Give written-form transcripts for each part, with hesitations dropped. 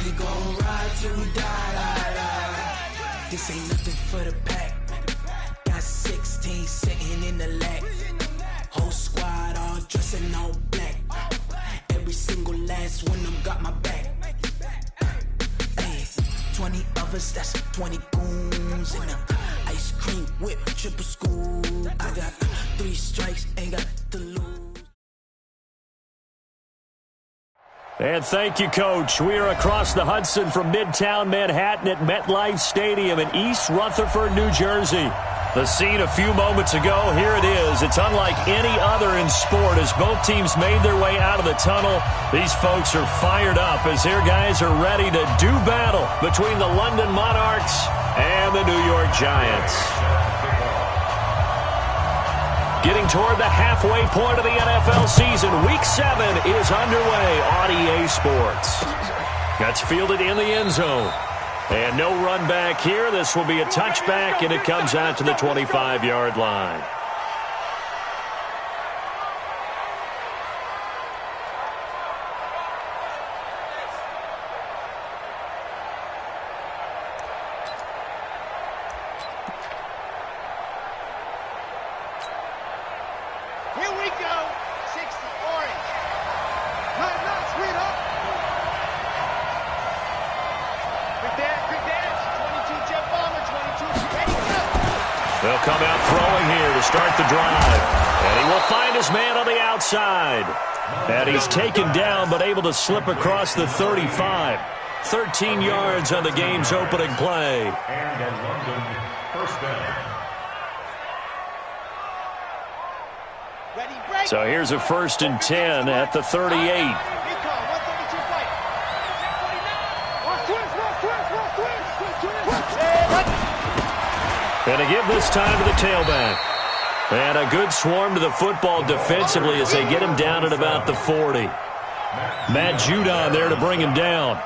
we gon' ride till we die. This ain't nothing for the pack. Got 16 sitting in the lag. Whole squad all dressing all black. Every single last one of them got my back. Hey, 20 of us, that's 20 goons in the ice cream whip, triple scoop. I got 3 strikes, ain't got to lose. And thank you, Coach. We are across the Hudson from Midtown Manhattan at MetLife Stadium in East Rutherford, New Jersey. The scene a few moments ago, here it is. It's unlike any other in sport as both teams made their way out of the tunnel. These folks are fired up as their guys are ready to do battle between the London Monarchs and the New York Giants. Getting toward the halfway point of the NFL season, Week 7 is underway on EA Sports. That's fielded in the end zone. And no run back here. This will be a touchback, and it comes out to the 25-yard line. Here we go. 60 orange. Line up, sweet up. Quick dance. 22 jet bomber, 22 ready, go. They'll come out throwing here to start the drive. And he will find his man on the outside. And he's taken down but able to slip across the 35. 13 yards on the game's opening play. And the London first down. So here's a 1st and 10 at the 38. And to give this time to the tailback. And a good swarm to the football defensively as they get him down at about the 40. Matt Judon there to bring him down.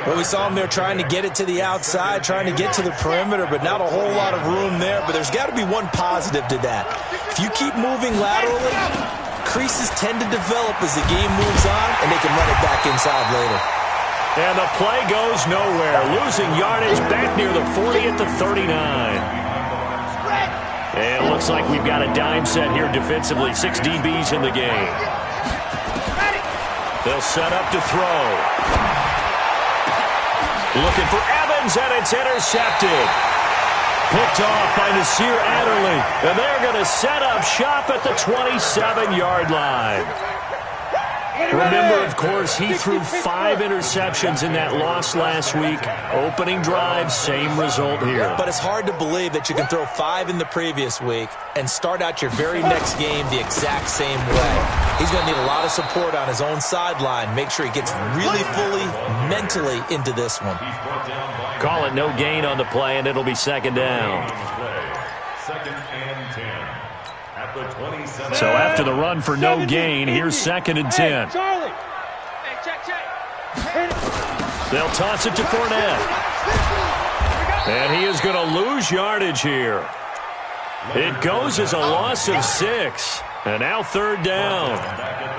Well, we saw him there trying to get it to the outside, trying to get to the perimeter, but not a whole lot of room there. But there's got to be one positive to that. If you keep moving laterally, creases tend to develop as the game moves on, and they can run it back inside later. And the play goes nowhere, losing yardage back near the 40 at the 39. And it looks like we've got a dime set here defensively. 6 DBs in the game. They'll set up to throw. Looking for Evans, and it's intercepted. Picked off by Nasir Adderley. And they're going to set up shop at the 27-yard line. Remember, of course, he threw 5 interceptions in that loss last week. Opening drive, same result here. But it's hard to believe that you can throw 5 in the previous week and start out your very next game the exact same way. He's going to need a lot of support on his own sideline. Make sure he gets really fully, mentally into this one. Call it no gain on the play, and it'll be 2nd down. 2nd and 10. At the 27. So after the run for no gain, here's 2nd and 10. Charlie. Hey, check. They'll toss it to Fournette. And he is going to lose yardage here. It goes as a loss of 6. And now 3rd down.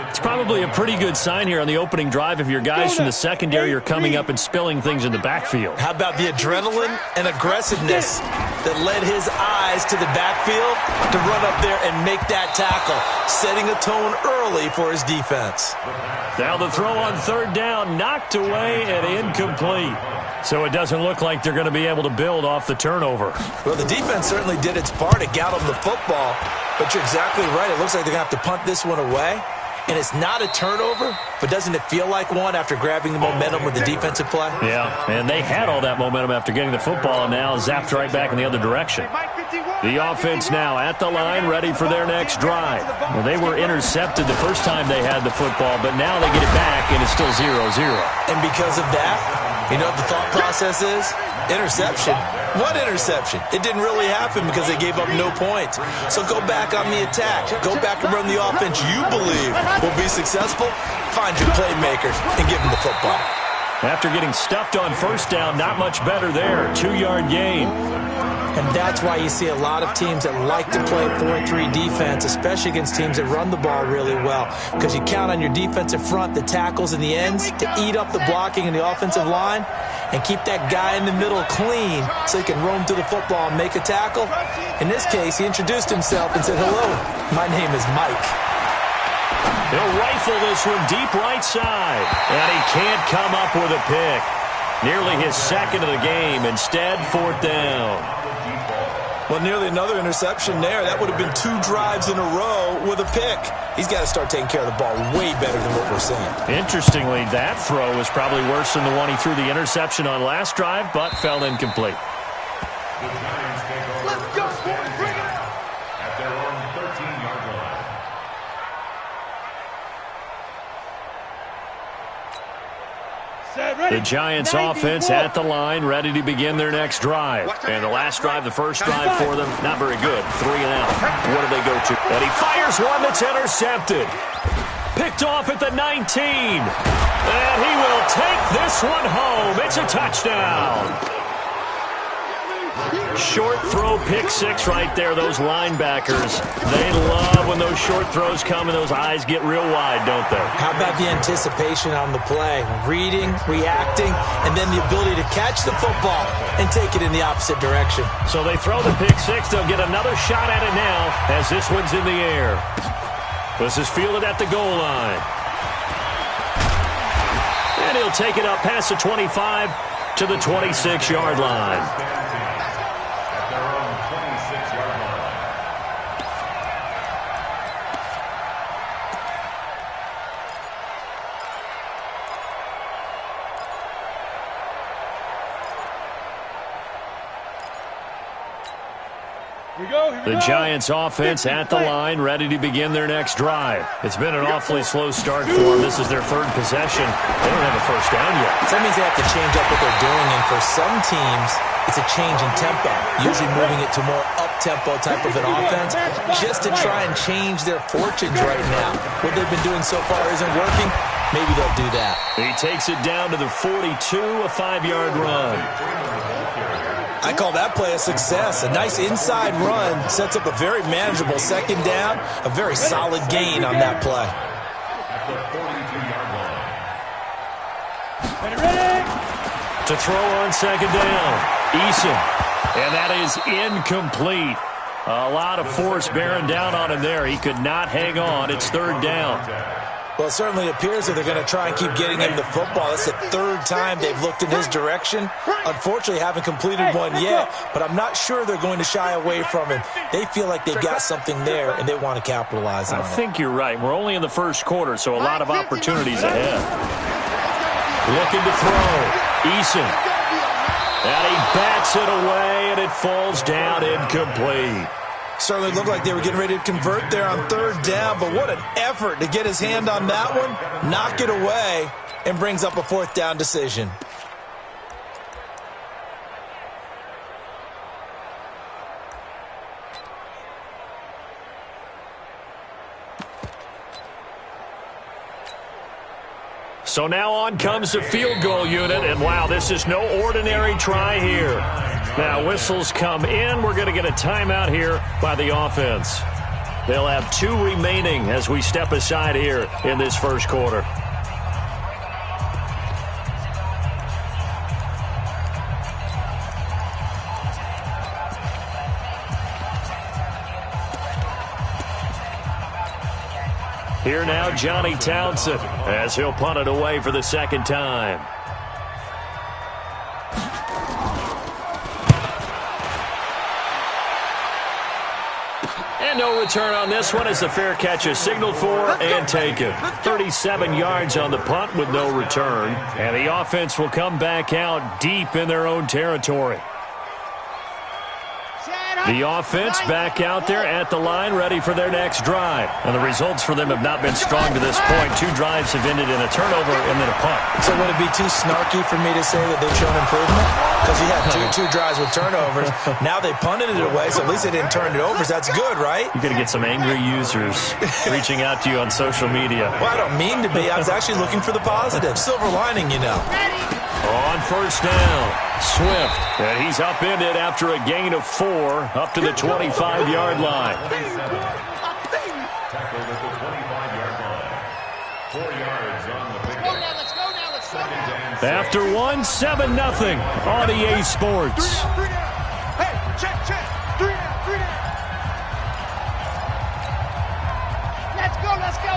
It's probably a pretty good sign here on the opening drive if your guys from the secondary are coming up and spilling things in the backfield. How about the adrenaline and aggressiveness that led his eyes to the backfield to run up there and make that tackle, setting a tone early for his defense. Now the throw on 3rd down, knocked away and incomplete. So it doesn't look like they're going to be able to build off the turnover. Well, the defense certainly did its part to get them the football, but you're exactly right. It looks like they're going to have to punt this one away. And it's not a turnover, but doesn't it feel like one after grabbing the momentum with the defensive play? Yeah, and they had all that momentum after getting the football and now zapped right back in the other direction. The offense now at the line, ready for their next drive. Well, they were intercepted the first time they had the football, but now they get it back, and it's still 0-0. And because of that, you know what the thought process is? Interception. What interception? It didn't really happen because they gave up no points. So go back on the attack. Go back and run the offense you believe will be successful. Find your playmakers and give them the football. After getting stuffed on first down, not much better there. 2-yard gain. And that's why you see a lot of teams that like to play 4-3 defense, especially against teams that run the ball really well, because you count on your defensive front, the tackles and the ends, to eat up the blocking in the offensive line and keep that guy in the middle clean so he can roam to the football and make a tackle. In this case, he introduced himself and said, "Hello, my name is Mike." He'll rifle this one deep right side, and he can't come up with a pick. Nearly his second of the game. Instead, 4th down. Well, nearly another interception there. That would have been 2 drives in a row with a pick. He's got to start taking care of the ball way better than what we're seeing. Interestingly, that throw was probably worse than the one he threw the interception on last drive, but fell incomplete. Let's go, boys. Bring it out. At their own 13-yard line. The Giants offense at the line, ready to begin their next drive. And the last drive, the first drive for them, not very good. 3 and out. What do they go to? And he fires one that's intercepted. Picked off at the 19. And he will take this one home. It's a touchdown. Short throw, pick 6 right there. Those linebackers, they love when those short throws come and those eyes get real wide, don't they? How about the anticipation on the play? Reading, reacting, and then the ability to catch the football and take it in the opposite direction. So they throw the pick 6. They'll get another shot at it now as this one's in the air. This is fielded at the goal line. And he'll take it up past the 25 to the 26-yard line. The Giants offense at the line, ready to begin their next drive. It's been an awfully slow start for them. This is their 3rd possession. They don't have a first down yet. So that means they have to change up what they're doing, and for some teams, it's a change in tempo, usually moving it to more up-tempo type of an offense, just to try and change their fortunes right now. What they've been doing so far isn't working. Maybe they'll do that. He takes it down to the 42, a 5-yard run. I call that play a success. A nice inside run sets up a very manageable 2nd down, a very solid gain on that play. At the 42-yard line. Ready? To throw on 2nd down, Eason. And that is incomplete. A lot of force bearing down on him there. He could not hang on. It's 3rd down. Well, it certainly appears that they're going to try and keep getting him the football. That's the 3rd time they've looked in his direction. Unfortunately, haven't completed one yet, but I'm not sure they're going to shy away from him. They feel like they've got something there, and they want to capitalize on it. I think you're right. We're only in the 1st quarter, so a lot of opportunities ahead. Looking to throw. Eason. And he bats it away, and it falls down incomplete. Certainly looked like they were getting ready to convert there on 3rd down, but what an effort to get his hand on that one, knock it away, and brings up a 4th down decision. So now on comes the field goal unit, and wow, this is no ordinary try here. Now whistles come in. We're going to get a timeout here by the offense. They'll have 2 remaining as we step aside here in this 1st quarter. Here now, Johnny Townsend, as he'll punt it away for the 2nd time. And no return on this one as the fair catch is signaled for and taken. 37 yards on the punt with no return. And the offense will come back out deep in their own territory. The offense back out there at the line, ready for their next drive. And the results for them have not been strong to this point. 2 drives have ended in a turnover and then a punt. So would it be too snarky for me to say that they've shown improvement? Because you had two drives with turnovers. Now they punted it away, so at least they didn't turn it over. So that's good, right? You're going to get some angry users reaching out to you on social media. Well, I don't mean to be. I was actually looking for the positive. Silver lining, you know. On first down, Swift. And he's upended after a gain of 4 up to the 25-yard line. Tackled at the 25-yard line. 4 yards on the pickup. Let's go now. After 7-0 on EA Sports. Hey, check. 3 down. Let's go.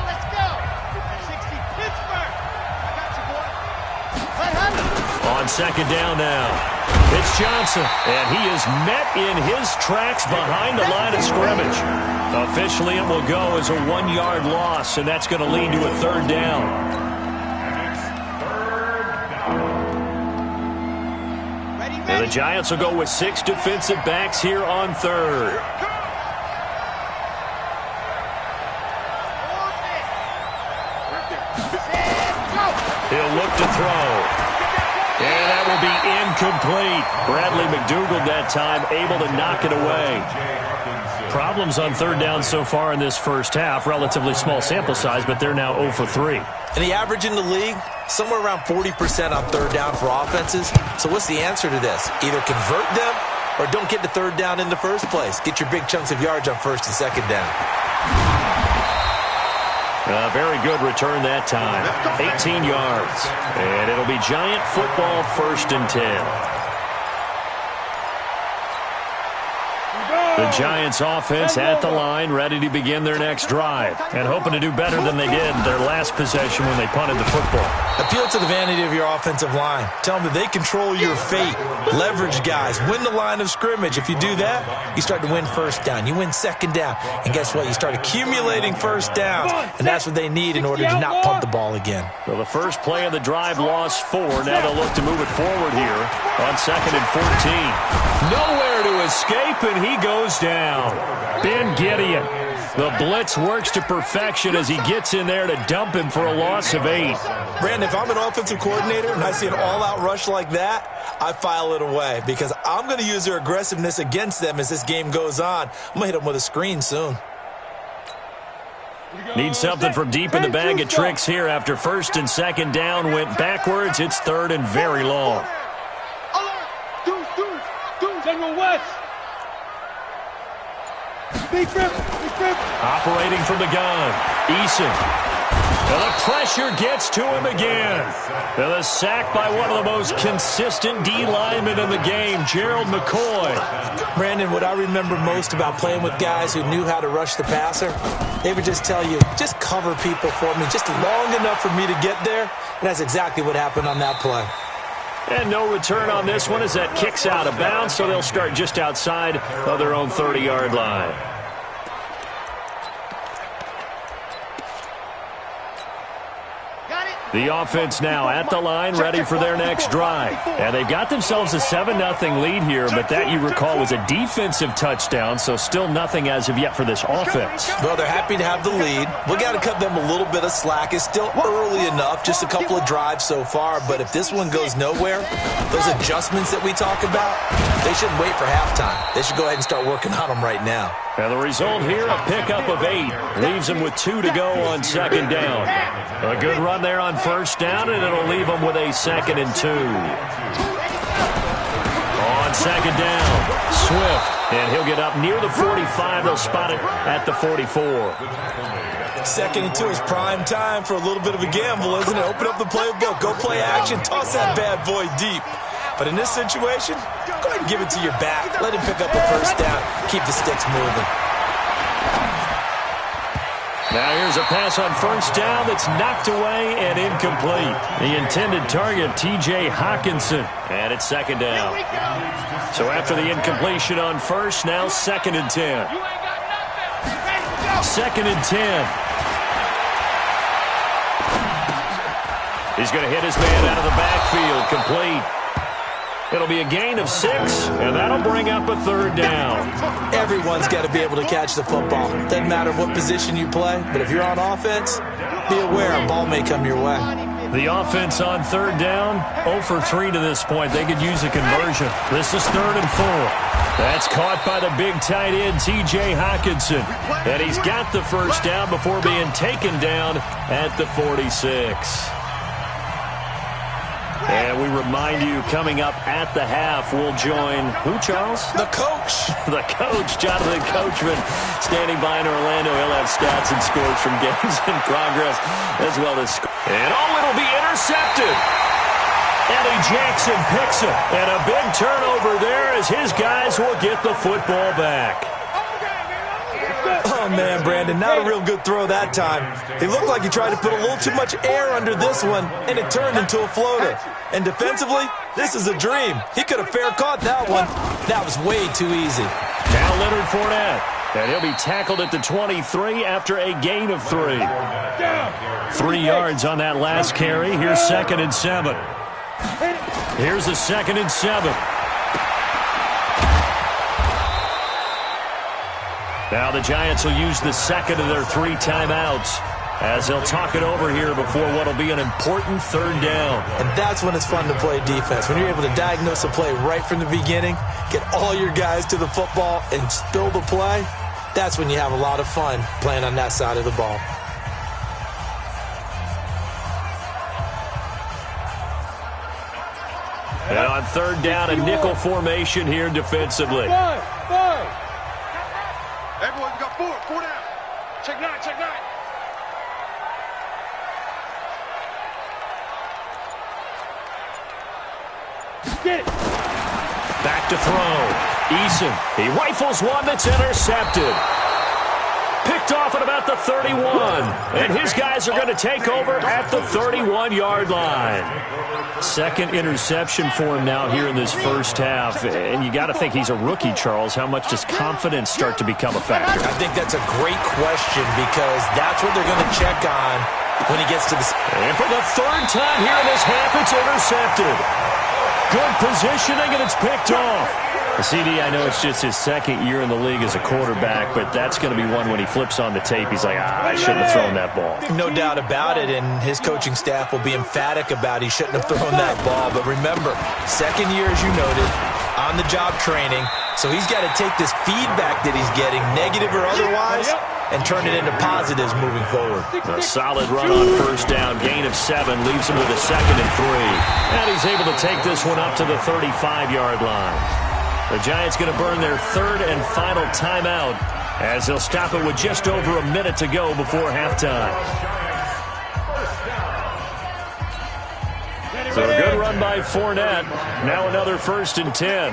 60, Pittsburgh. I got you, boy. On second down now, it's Johnson, and he is met in his tracks behind the line of scrimmage. Officially, it will go as a 1-yard loss, and that's going to lead to a third down. And the Giants will go with 6 defensive backs here on third. He'll look to throw. And that will be incomplete. Bradley McDougald that time able to knock it away. Problems on third down so far in this first half. Relatively small sample size, but they're now 0 for 3. And the average in the league, somewhere around 40% on third down for offenses. So what's the answer to this? Either convert them or don't get to third down in the first place. Get your big chunks of yards on first and second down. A very good return that time. 18 yards. And it'll be Giant football, 1st and 10. The Giants offense at the line, ready to begin their next drive, and hoping to do better than they did their last possession when they punted the football. Appeal to the vanity of your offensive line. Tell them that they control your fate. Leverage guys. Win the line of scrimmage. If you do that, you start to win first down. You win second down. And guess what? You start accumulating first downs, and that's what they need in order to not punt the ball again. Well, the first play of the drive lost 4. Now they'll look to move it forward here on 2nd and 14. Nowhere to escape, and he goes down. Ben Gideon. The blitz works to perfection as he gets in there to dump him for a loss of 8. Brandon, if I'm an offensive coordinator and I see an all-out rush like that, I file it away because I'm going to use their aggressiveness against them as this game goes on. I'm going to hit them with a screen soon. Need something from deep in the bag of tricks here after 1st and 2nd down went backwards. It's 3rd and very long. General West. Operating from the gun, Eason. And the pressure gets to him again. And a sack by one of the most consistent D linemen in the game, Gerald McCoy. Brandon, what I remember most about playing with guys who knew how to rush the passer, they would just tell you, just cover people for me, just long enough for me to get there. And that's exactly what happened on that play. And no return on this one as that kicks out of bounds, so they'll start just outside of their own 30-yard line. The offense now at the line, ready for their next drive. And they've got themselves a 7-0 lead here, but that, you recall, was a defensive touchdown, so still nothing as of yet for this offense. Well, they're happy to have the lead. We got to cut them a little bit of slack. It's still early enough, just a couple of drives so far, but if this one goes nowhere, those adjustments that we talk about, they shouldn't wait for halftime. They should go ahead and start working on them right now. And the result here, a pickup of 8. Leaves them with 2 to go on 2nd down. A good run there on 1st down, and it'll leave them with a 2nd and 2. On 2nd down, Swift. And he'll get up near the 45. They'll spot it at the 44. 2nd and 2 is prime time for a little bit of a gamble, isn't it? Open up the playbook, go play action, toss that bad boy deep. But in this situation, go ahead and give it to your back. Let him pick up a 1st down. Keep the sticks moving. Now here's a pass on 1st down that's knocked away and incomplete. The intended target, T.J. Hawkinson. And it's 2nd down. So after the incompletion on 1st, now 2nd and 10. 2nd and 10. He's going to hit his man out of the backfield. Complete. It'll be a gain of 6, and that'll bring up a 3rd down. Everyone's got to be able to catch the football. Doesn't matter what position you play, but if you're on offense, be aware a ball may come your way. The offense on 3rd down, 0 for 3 to this point. They could use a conversion. This is 3rd and 4. That's caught by the big tight end, T.J. Hawkinson. And he's got the 1st down before being taken down at the 46. And we remind you, coming up at the half, we'll join who, Charles? The coach. The coach, Jonathan Coachman, standing by in Orlando. He'll have stats and scores from games in progress, as well as and it'll be intercepted. Eddie Jackson picks it, and a big turnover there as his guys will get the football back. Oh, man, Brandon, not a real good throw that time. It looked like he tried to put a little too much air under this one, and it turned into a floater. And defensively, this is a dream. He could have fair caught that one. That was way too easy. Now Leonard Fournette, and he'll be tackled at the 23 after a gain of 3. 3 yards on that last carry. Here's 2nd and 7. Here's a 2nd and 7. Now the Giants will use the second of their 3 timeouts as they'll talk it over here before what will be an important 3rd down. And that's when it's fun to play defense. When you're able to diagnose a play right from the beginning, get all your guys to the football, and spill the play, that's when you have a lot of fun playing on that side of the ball. And on 3rd down, a nickel formation here defensively. Everyone got 4 down. Check 9, check 9. Get it. Back to throw. Eason, he rifles one that's intercepted. Picked off at about the 31. And his guys are going to take over at the 31-yard line. 2nd interception for him now here in this first half. And you got to think he's a rookie, Charles. How much does confidence start to become a factor? I think that's a great question because that's what they're going to check on when he gets to the... And for the 3rd time here in this half, it's intercepted. Good positioning, and it's picked off. CD, I know it's just his 2nd year in the league as a quarterback, but that's going to be one when he flips on the tape. He's like, I shouldn't have thrown that ball. No doubt about it, and his coaching staff will be emphatic about he shouldn't have thrown that ball. But remember, 2nd year, as you noted, on-the-job training, so he's got to take this feedback that he's getting, negative or otherwise, and turn it into positives moving forward. A solid run on 1st down, gain of 7, leaves him with a 2nd and 3. And he's able to take this one up to the 35-yard line. The Giants going to burn their 3rd and final timeout as they'll stop it with just over a minute to go before halftime. So a good run by Fournette. Now another 1st and 10.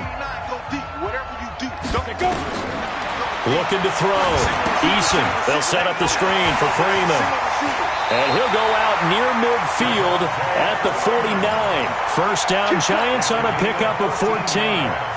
Looking to throw. Eason, they'll set up the screen for Freeman. And he'll go out near midfield at the 49. 1st down, Giants on a pickup of 14.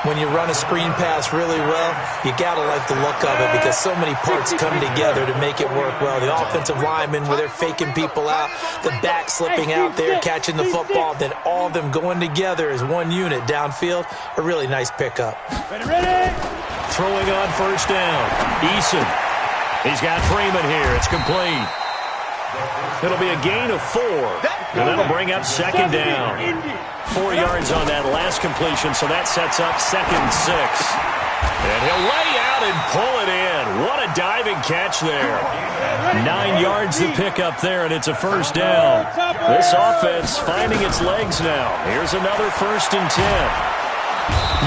When you run a screen pass really well, you got to like the look of it because so many parts come together to make it work well. The offensive linemen, where they're faking people out, the back slipping out there, catching the football, then all of them going together as one unit downfield, a really nice pickup. Ready. Throwing on 1st down. Eason. He's got Freeman here. It's complete. It'll be a gain of 4. And that'll bring up 2nd down. 4 yards on that last completion, so that sets up 2nd and 6. And he'll lay out and pull it in. What a diving catch there. 9 yards to pick up there, and it's a 1st down. This offense finding its legs now. Here's another 1st and 10.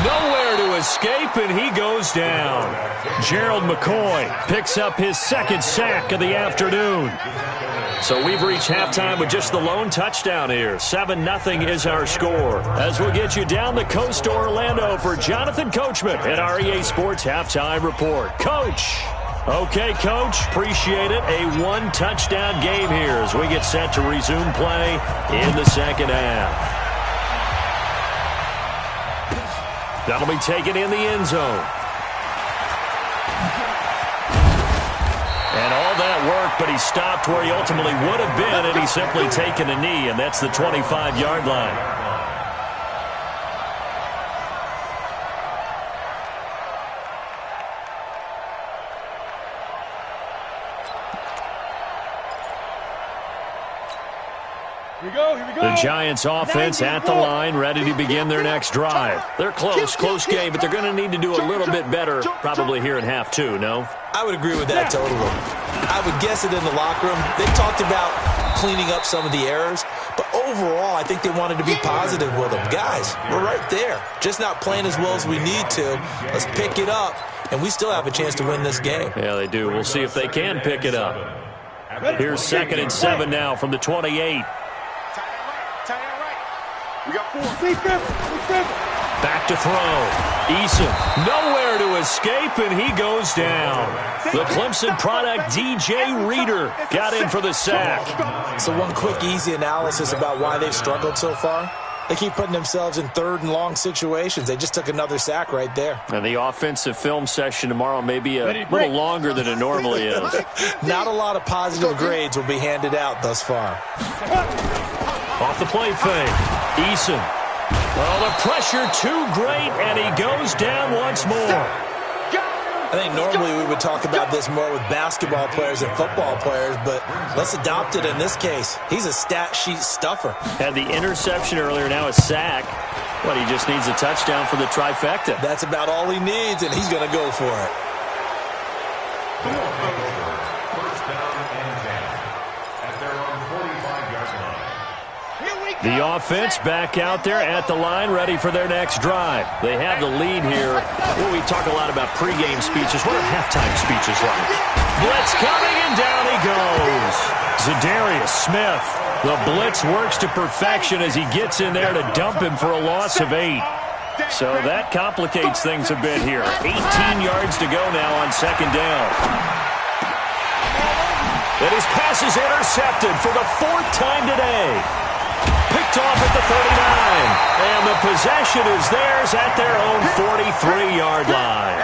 Nowhere to escape, and he goes down. Gerald McCoy picks up his 2nd sack of the afternoon. So we've reached halftime with just the lone touchdown here. 7-0 is our score. As we'll get you down the coast to Orlando for Jonathan Coachman at REA Sports Halftime Report. Coach. Okay, Coach. Appreciate it. A 1-touchdown game here as we get set to resume play in the 2nd half. That'll be taken in the end zone. And all that work, but he stopped where he ultimately would have been, and he's simply taken a knee, and that's the 25-yard line. Here we go. The Giants offense at the line, ready to begin their next drive. They're close game, but they're going to need to do a little bit better probably here in half 2, no? I would agree with that totally. I would guess it in the locker room. They talked about cleaning up some of the errors. But overall, I think they wanted to be positive with them. Guys, we're right there. Just not playing as well as we need to. Let's pick it up, and we still have a chance to win this game. Yeah, they do. We'll see if they can pick it up. Here's 2nd and 7 now from the 28. We got 4. Back to throw. Eason nowhere to escape, and he goes down. The Clemson product, DJ Reader, got in for the sack. So one quick, easy analysis about why they've struggled so far. They keep putting themselves in 3rd and long situations. They just took another sack right there. And the offensive film session tomorrow may be a little longer than it normally is. Not a lot of positive grades will be handed out thus far. Off the play fake. Eason. Well, the pressure too great, and he goes down once more. I think normally we would talk about this more with basketball players and football players, but let's adopt it in this case. He's a stat sheet stuffer. Had the interception earlier, now a sack. But he just needs a touchdown for the trifecta. That's about all he needs, and he's going to go for it. The offense back out there at the line, ready for their next drive. They have the lead here. Well, we talk a lot about pregame speeches. What are halftime speeches like? Blitz coming, and down he goes. Zadarius Smith. The blitz works to perfection as he gets in there to dump him for a loss of 8. So that complicates things a bit here. 18 yards to go now on 2nd down. And his pass is intercepted for the 4th time today. Picked off at the 39. And the possession is theirs at their own 43-yard line.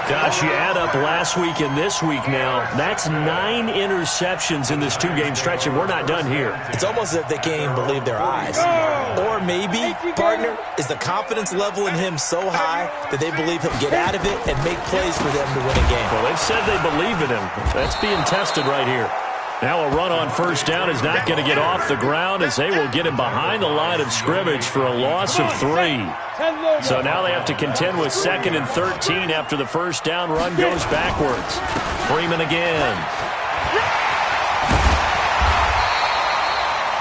Gosh, you add up last week and this week now, that's 9 interceptions in this 2-game stretch, and we're not done here. It's almost as if they can't even believe their eyes. Or maybe, partner, is the confidence level in him so high that they believe he'll get out of it and make plays for them to win a game. Well, they've said they believe in him. That's being tested right here. Now a run on 1st down is not going to get off the ground as they will get him behind the line of scrimmage for a loss of 3. So now they have to contend with 2nd and 13 after the 1st down run goes backwards. Freeman again.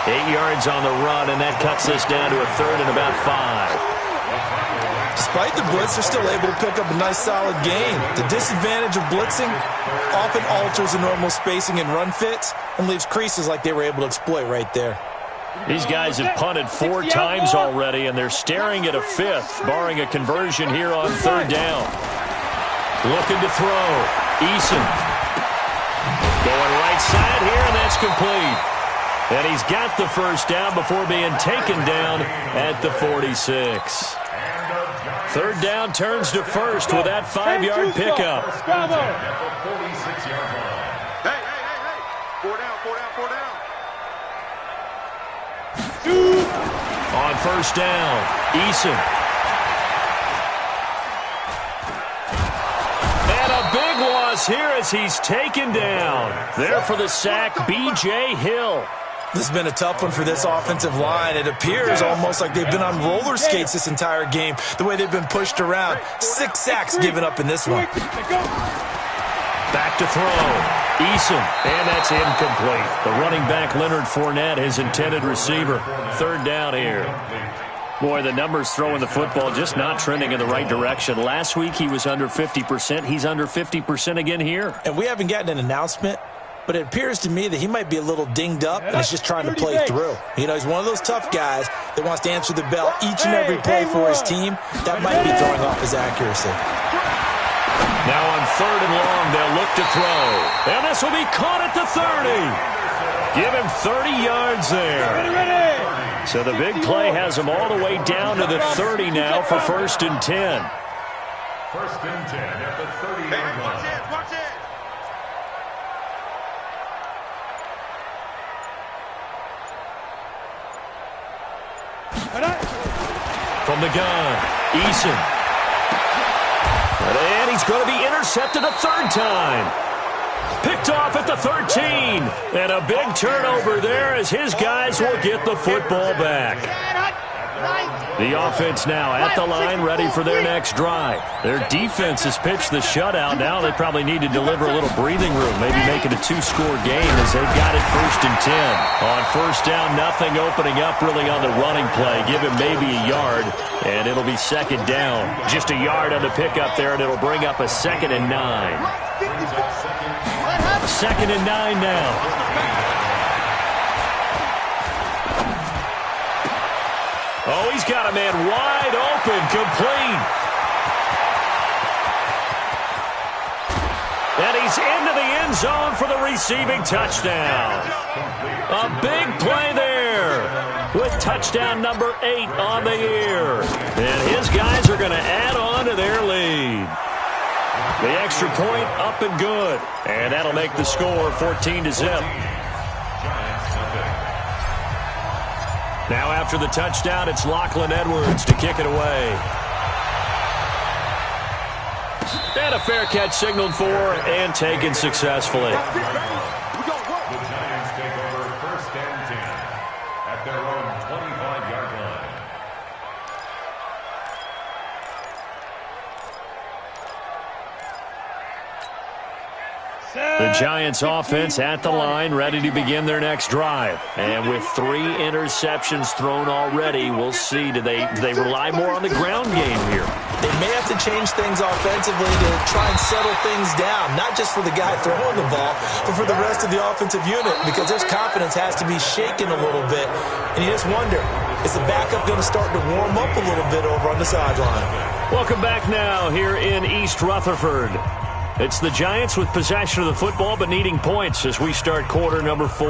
8 yards on the run, and that cuts this down to a 3rd and about 5. Despite the blitz, they're still able to pick up a nice, solid gain. The disadvantage of blitzing often alters the normal spacing and run fits and leaves creases like they were able to exploit right there. These guys have punted 4 times already, and they're staring at a 5th, barring a conversion here on 3rd down. Looking to throw. Eason. Going right side here, and that's complete. And he's got the 1st down before being taken down at the 46. 3rd down turns to 1st with that 5-yard pickup. Hey. 4 down. On 1st down, Eason. And a big loss here as he's taken down. There for the sack, B.J. Hill. This has been a tough one for this offensive line. It appears almost like they've been on roller skates this entire game, the way they've been pushed around. 6 sacks given up in this one. Back to throw. Eason. And that's incomplete. The running back, Leonard Fournette, his intended receiver. 3rd down here. Boy, the numbers throwing the football just not trending in the right direction. Last week he was under 50%. He's under 50% again here. And we haven't gotten an announcement, but it appears to me that he might be a little dinged up and is just trying to play through. You know, he's one of those tough guys that wants to answer the bell each and every play for his team. That might be throwing off his accuracy. Now on 3rd and long, they'll look to throw. And this will be caught at the 30. Give him 30 yards there. So the big play has him all the way down to the 30 now for 1st and 10. 1st and 10 at the 30-yard line. Watch it. From the gun, Eason. And he's going to be intercepted a 3rd time. Picked off at the 13. And a big turnover there as his guys will get the football back. The offense now at the line, ready for their next drive. Their defense has pitched the shutout. Now they probably need to deliver a little breathing room, maybe make it a two-score game as they've got it 1st and 10. On first down, nothing opening up really on the running play. Give him maybe a yard, and it'll be 2nd down. Just a yard on the pickup there, and it'll bring up a 2nd and 9. 2nd and 9 now. Oh, he's got a man wide open, complete. And he's into the end zone for the receiving touchdown. A big play there with touchdown number 8 on the year. And his guys are going to add on to their lead. The extra point up and good. And that'll make the score 14-0. Now after the touchdown, it's Lachlan Edwards to kick it away. And a fair catch signaled for and taken successfully. The Giants take over 1st and 10 at their own 25-yard line. The Giants offense at the line, ready to begin their next drive. And with 3 interceptions thrown already, we'll see. Do they rely more on the ground game here? They may have to change things offensively to try and settle things down, not just for the guy throwing the ball, but for the rest of the offensive unit, because their confidence has to be shaken a little bit. And you just wonder, is the backup going to start to warm up a little bit over on the sideline? Welcome back now here in East Rutherford. It's the Giants with possession of the football but needing points as we start quarter number 4.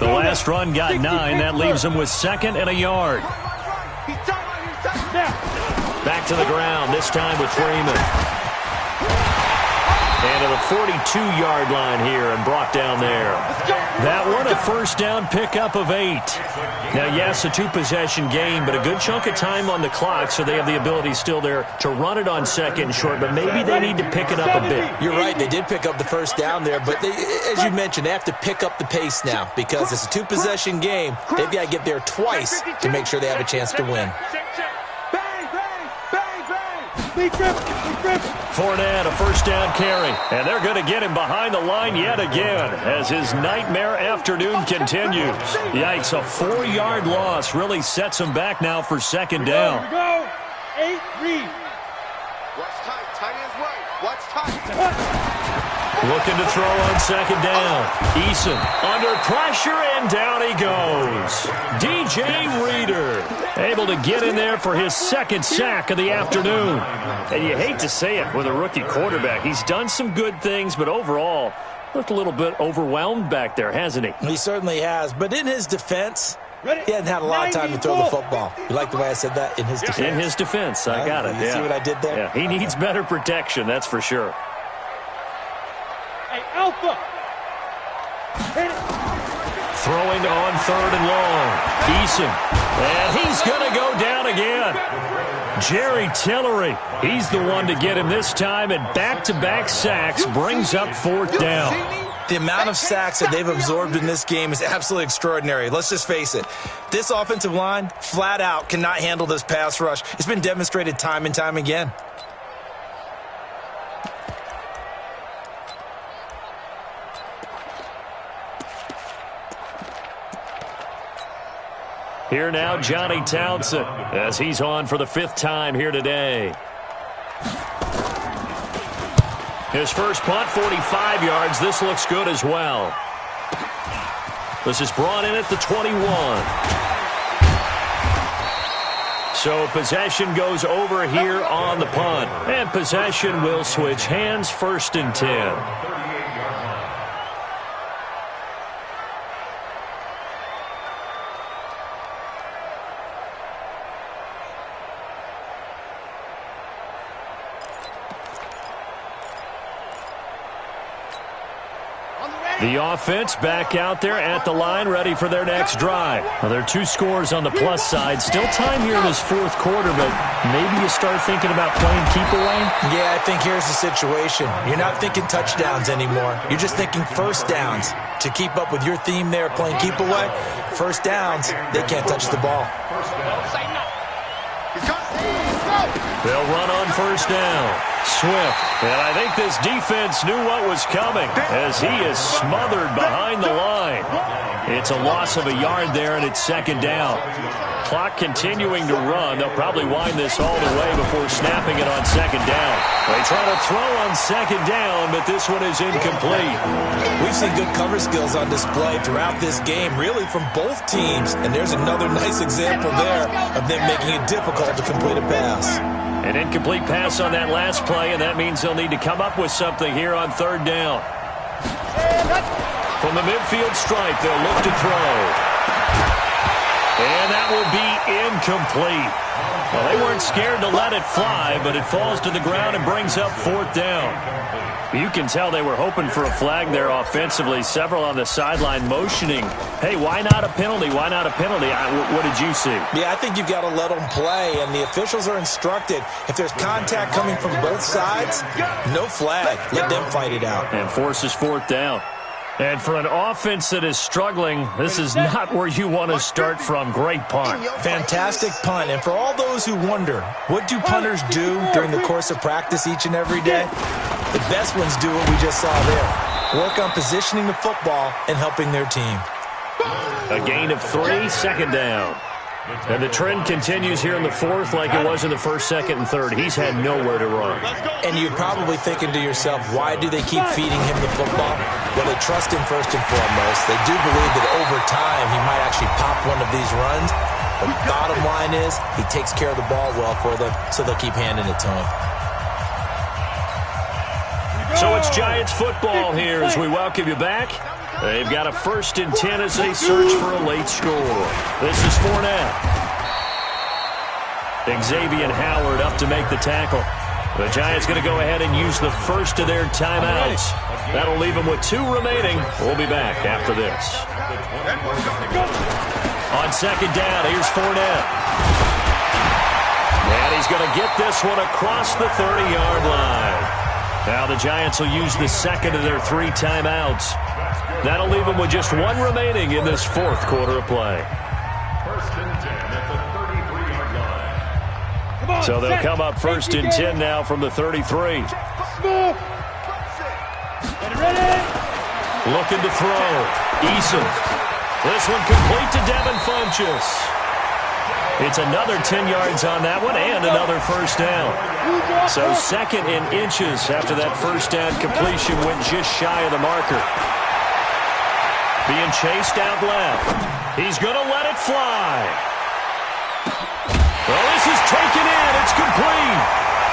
The last run got 9. That leaves them with 2nd and a yard. Back to the ground, this time with Freeman. And to the 42-yard line here and brought down there. That one a first down pickup of 8. Now, yes, a 2-possession game, but a good chunk of time on the clock, so they have the ability still there to run it on 2nd and short, but maybe they need to pick it up a bit. You're right. They did pick up the first down there, but as you mentioned, they have to pick up the pace now because it's a 2-possession game. They've got to get there twice to make sure they have a chance to win. Fournette, a first down carry, and they're going to get him behind the line yet again as his nightmare afternoon continues. Yikes, a 4-yard loss really sets him back now for 2nd down. Here we go. 8, read. Watch tight, tight ends right. Watch tight. Looking to throw on 2nd down. Eason under pressure, and down he goes. DJ Reader able to get in there for his 2nd sack of the afternoon. And you hate to say it with a rookie quarterback. He's done some good things, but overall, looked a little bit overwhelmed back there, hasn't he? He certainly has. But in his defense, he hasn't had a lot of time to throw the football. You like the way I said that? In his defense. In his defense, I got it. You see what I did there? Yeah, he needs better protection, that's for sure. Hey, Alpha. Hit it. Throwing on 3rd and long. Eason. And he's going to go down again. Jerry Tillery. He's the one to get him this time, and back-to-back sacks brings up 4th down. The amount of sacks that they've absorbed in this game is absolutely extraordinary. Let's just face it. This offensive line, flat out, cannot handle this pass rush. It's been demonstrated time and time again. Here now, Johnny Townsend, as he's on for the 5th time here today. His first punt, 45 yards. This looks good as well. This is brought in at the 21. So possession goes over here on the punt. And possession will switch hands, 1st and 10. The offense back out there at the line, ready for their next drive. Well, there are 2 scores on the plus side. Still time here in this fourth quarter, but maybe you start thinking about playing keep away? Yeah, I think here's the situation. You're not thinking touchdowns anymore. You're just thinking first downs. To keep up with your theme there, playing keep away, first downs, they can't touch the ball. They'll run on first down. Swift. And I think this defense knew what was coming as he is smothered behind the line. It's a loss of a yard there, and it's second down. Clock continuing to run. They'll probably wind this all the way before snapping it on second down. They try to throw on second down, but this one is incomplete. We've seen good cover skills on display throughout this game, really from both teams. And there's another nice example there of them making it difficult to complete a pass. An incomplete pass on that last play, and that means they'll need to come up with something here on third down. From the midfield stripe, they'll look to throw. And that will be incomplete. Well, they weren't scared to let it fly, but it falls to the ground and brings up fourth down. You can tell they were hoping for a flag there offensively. Several on the sideline motioning, hey, why not a penalty? Why not a penalty? What did you see? Yeah, I think you've got to let them play, and the officials are instructed. If there's contact coming from both sides, no flag. Let them fight it out. And forces fourth down. And for an offense that is struggling, this is not where you want to start from. Great punt. Fantastic punt. And for all those who wonder, what do punters do during the course of practice each and every day? The best ones do what we just saw there. Work on positioning the football and helping their team. A gain of 3, second down. And the trend continues here in the fourth like it was in the first, second, and third. He's had nowhere to run. And you're probably thinking to yourself, why do they keep feeding him the football? Well, they trust him first and foremost. They do believe that over time he might actually pop one of these runs. But bottom line is he takes care of the ball well for them, so they'll keep handing it to him. So it's Giants football here as we welcome you back. They've got a 1st and 10 as they search for a late score. This is Fournette. Xavier Howard up to make the tackle. The Giants going to go ahead and use the first of their timeouts. That'll leave them with 2 remaining. We'll be back after this. On second down, here's Fournette. And he's going to get this one across the 30-yard line. Now the Giants will use the second of their 3 timeouts. That'll leave them with just 1 remaining in this fourth quarter of play. 1st and 10 at the 33-yard line. So they'll come up 1st and 10 now from the 33. Looking to throw. Eason. This one complete to Devin Funchess. It's another 10 yards on that one and another first down. So 2nd and inches after that first down completion went just shy of the marker. Being chased out left. He's going to let it fly. Well, this is taken in. It's complete.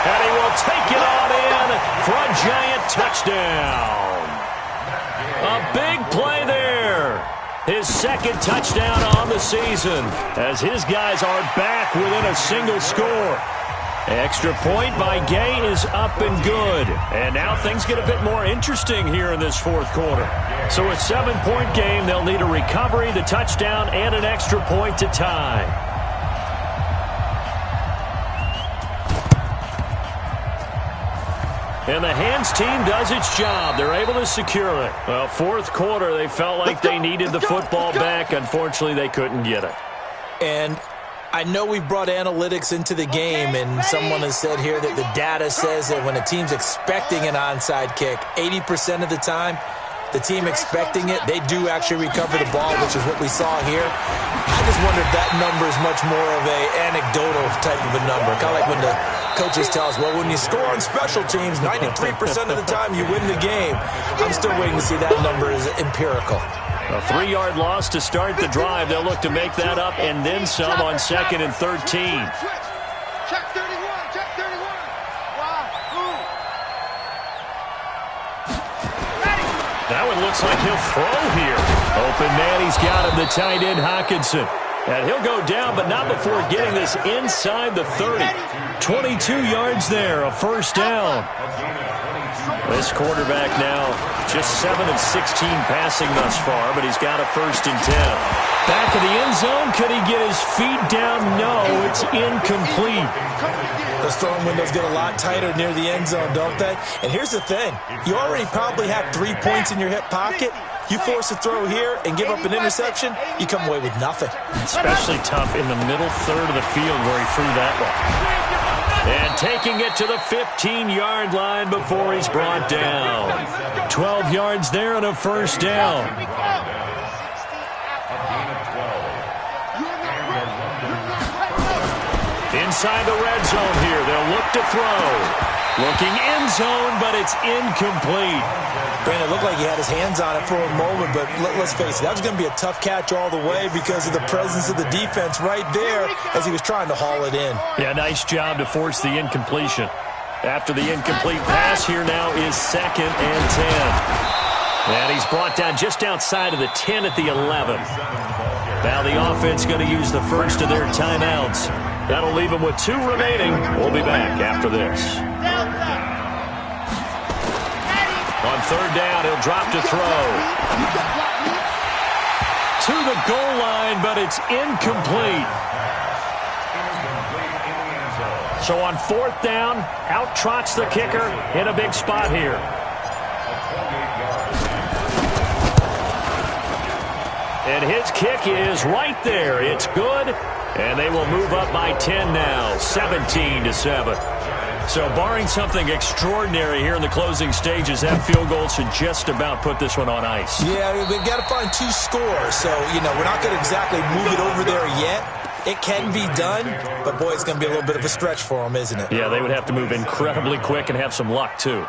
And he will take it on in for a Giant touchdown. A big play there. His 2nd touchdown on the season as his guys are back within a single score. Extra point by Gay is up and good. And now things get a bit more interesting here in this fourth quarter. So a 7-point game, they'll need a recovery, the touchdown, and an extra point to tie. And the hands team does its job. They're able to secure it. Well, fourth quarter, they felt like they needed the football back. Unfortunately, they couldn't get it. And I know we brought analytics into the game, and someone has said here that the data says that when a team's expecting an onside kick, 80% of the time, the team expecting it, they do actually recover the ball, which is what we saw here. I just wonder if that number is much more of an anecdotal type of a number. Kind of like when the coaches tell us, well, when you score on special teams, 93% of the time you win the game. I'm still waiting to see that number is empirical. A 3-yard loss to start the drive. They'll look to make that up and then some on 2nd and 13. Check 31, check 31. Wow. That one looks like he'll throw here. Open man, he's got him, the tight end Hockenson. And he'll go down, but not before getting this inside the 30. 22 yards there, a first down. This quarterback now just 7 of 16 passing thus far, but he's got a 1st and 10. Back of the end zone. Could he get his feet down? No, it's incomplete. Those throwing windows get a lot tighter near the end zone, don't they? And here's the thing. You already probably have 3 points in your hip pocket. You force a throw here and give up an interception, you come away with nothing. Especially tough in the middle third of the field where he threw that one. And taking it to the 15-yard line before he's brought down. 12 yards there and a 1st down. Inside the red zone here. They'll look to throw. Looking end zone, but it's incomplete. Brandon, it looked like he had his hands on it for a moment, but let's face it, that was going to be a tough catch all the way because of the presence of the defense right there as he was trying to haul it in. Yeah, nice job to force the incompletion. After the incomplete pass, here now is 2nd and 10. And he's brought down just outside of the 10 at the 11. Now the offense going to use the first of their timeouts. That'll leave them with 2 remaining. We'll be back after this. On 3rd down, he'll drop to throw. To the goal line, but it's incomplete. So on 4th down, out trots the kicker in a big spot here. And his kick is right there. It's good. And they will move up by 10 now, 17-7. So barring something extraordinary here in the closing stages, that field goal should just about put this one on ice. Yeah, we've got to find 2 scores. So, we're not going to exactly move it over there yet. It can be done, but, boy, it's going to be a little bit of a stretch for them, isn't it? Yeah, they would have to move incredibly quick and have some luck, too.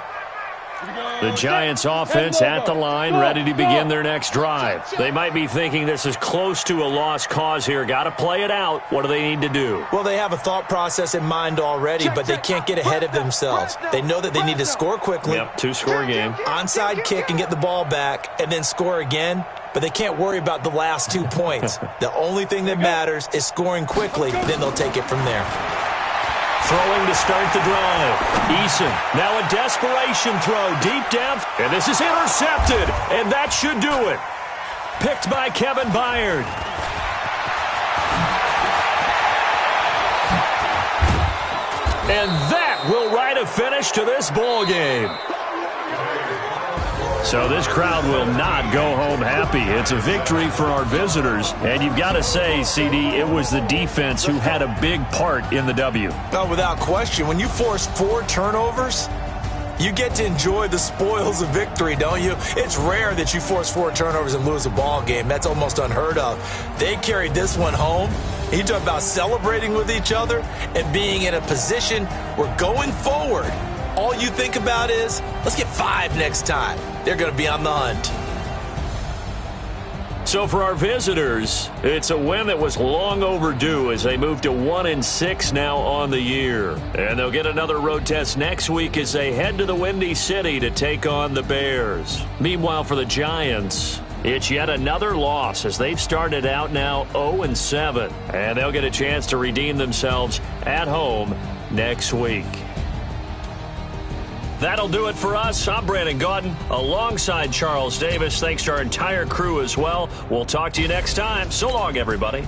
The Giants offense at the line, ready to begin their next drive. They might be thinking this is close to a lost cause here. Got to play it out. What do they need to do? Well, they have a thought process in mind already, but they can't get ahead of themselves. They know that they need to score quickly. Yep, 2-score game. Onside kick and get the ball back and then score again. But they can't worry about the last 2 points. The only thing that matters is scoring quickly. Then they'll take it from there. Throwing to start the drive. Eason, now a desperation throw deep down. And this is intercepted. And that should do it. Picked by Kevin Byard. And that will write a finish to this ball game. So this crowd will not go home happy. It's a victory for our visitors. And you've got to say, CD, it was the defense who had a big part in the W. No, without question. When you force 4 turnovers, you get to enjoy the spoils of victory, don't you? It's rare that you force 4 turnovers and lose a ball game. That's almost unheard of. They carried this one home. You talk about celebrating with each other and being in a position where going forward, all you think about is, let's get 5 next time. They're going to be on the hunt. So for our visitors, it's a win that was long overdue as they move to 1-6 now on the year. And they'll get another road test next week as they head to the Windy City to take on the Bears. Meanwhile, for the Giants, it's yet another loss as they've started out now 0-7. And they'll get a chance to redeem themselves at home next week. That'll do it for us. I'm Brandon Gaudin alongside Charles Davis. Thanks to our entire crew as well. We'll talk to you next time. So long, everybody.